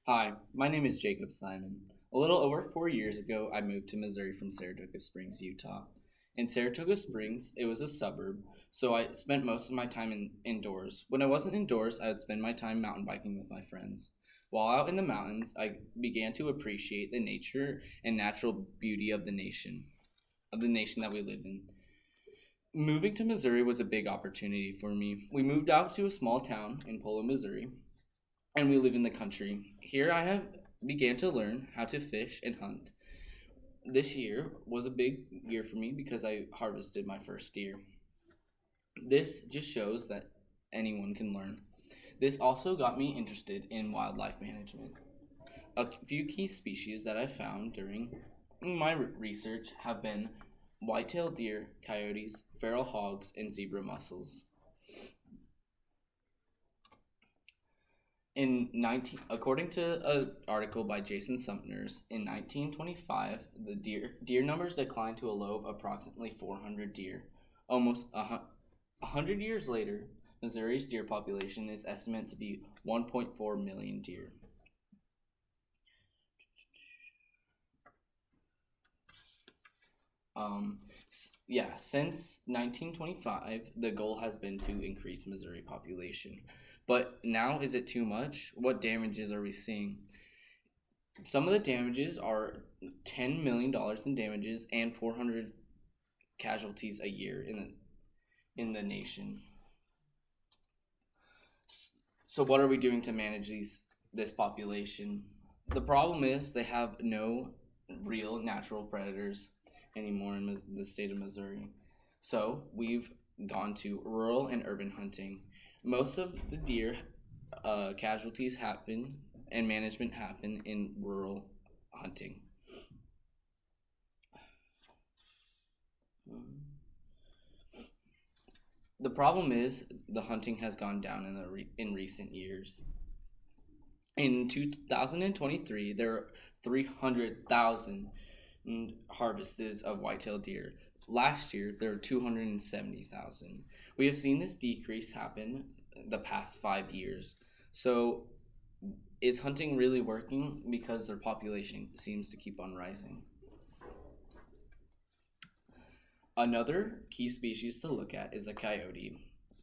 Hi, my name is Jacob Simon. A little over 4 years ago, I moved to Missouri from Saratoga Springs, Utah. In Saratoga Springs, it was a suburb, so I spent most of my time indoors. When I wasn't indoors, I would spend my time mountain biking with my friends. While out in the mountains, I began to appreciate the nature and natural beauty of the nation that we live in. Moving to Missouri was a big opportunity for me. We moved out to a small town in Polo, Missouri, and we live in the country. Here I have began to learn how to fish and hunt. This year was a big year for me because I harvested my first deer. This just shows that anyone can learn. This also got me interested in wildlife management. A few key species that I found during my research have been white-tailed deer, coyotes, feral hogs, and zebra mussels. According to an article by Jason Sumners, in 1925, the deer numbers declined to a low of approximately 400 deer. Almost 100 years later, Missouri's deer population is estimated to be 1.4 million deer. Um, since 1925, the goal has been to increase Missouri population. But now, is it too much? What damages are we seeing? Some of the damages are $10 million in damages and 400 casualties a year in the nation. So what are we doing to manage this population? The problem is they have no real natural predators anymore in the state of Missouri. So we've gone to rural and urban hunting. Most of the deer casualties happen and management happen in rural hunting. The problem is the hunting has gone down in recent years. In 2023, there are 300,000 harvests of white-tailed deer. Last year, there were 270,000. We have seen this decrease happen the past 5 years. So, is hunting really working? Because their population seems to keep on rising. Another key species to look at is a coyote.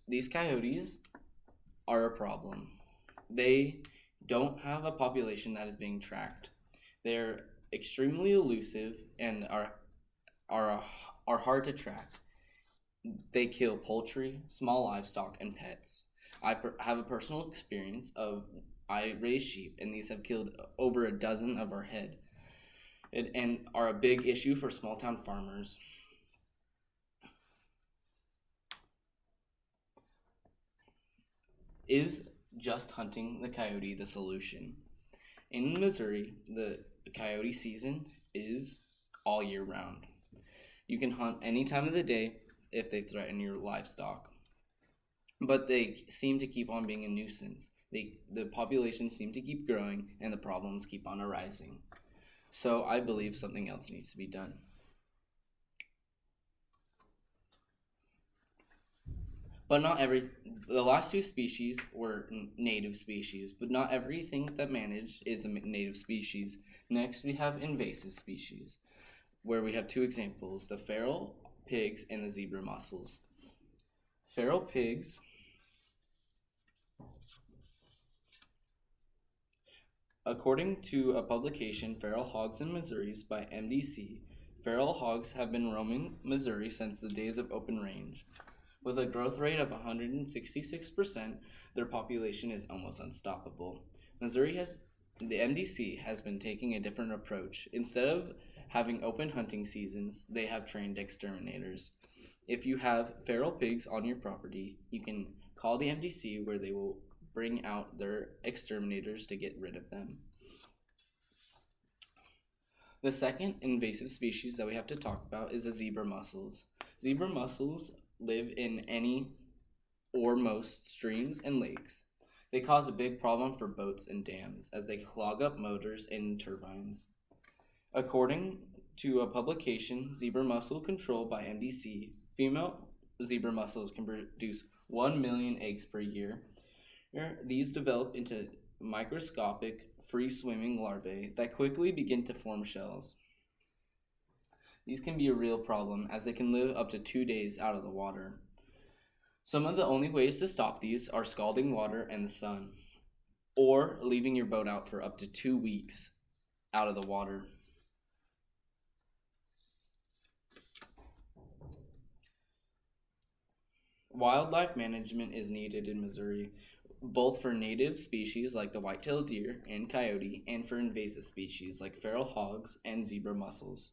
These coyotes are a problem. They don't have a population that is being tracked. They're extremely elusive and are are hard to track. They kill poultry, small livestock, and pets. Have a personal experience of I raise sheep, and these have killed over a dozen of our head, and are a big issue for small town farmers. Is just hunting the coyote the solution? In Missouri, the coyote season is all year round. You can hunt any time of the day if they threaten your livestock. But they seem to keep on being a nuisance. The population seem to keep growing and the problems keep on arising. So I believe something else needs to be done. But the last two species were native species, but not everything that managed is a native species. Next, we have invasive species, where we have two examples, the feral pigs and the zebra mussels. Feral pigs according to a publication, Feral Hogs in Missouri by MDC, feral hogs have been roaming Missouri since the days of open range. With a growth rate of 166%, their population is almost unstoppable. The MDC has been taking a different approach. Instead of having open hunting seasons, they have trained exterminators. If you have feral pigs on your property, you can call the MDC where they will bring out their exterminators to get rid of them. The second invasive species that we have to talk about is the zebra mussels. Zebra mussels live in any or most streams and lakes. They cause a big problem for boats and dams as they clog up motors and turbines. According to a publication, Zebra Mussel Control by MDC, female zebra mussels can produce 1 million eggs per year. These develop into microscopic free-swimming larvae that quickly begin to form shells. These can be a real problem as they can live up to 2 days out of the water. Some of the only ways to stop these are scalding water and the sun, or leaving your boat out for up to 2 weeks out of the water. Wildlife management is needed in Missouri, both for native species like the white-tailed deer and coyote, and for invasive species like feral hogs and zebra mussels.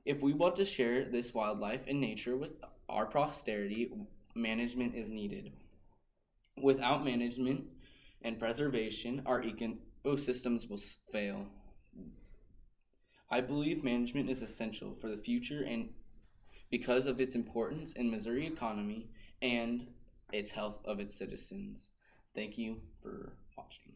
If we want to share this wildlife and nature with our posterity, management is needed. Without management and preservation, our ecosystems will fail. I believe management is essential for the future and because of its importance in Missouri economy and its health of its citizens. Thank you for watching.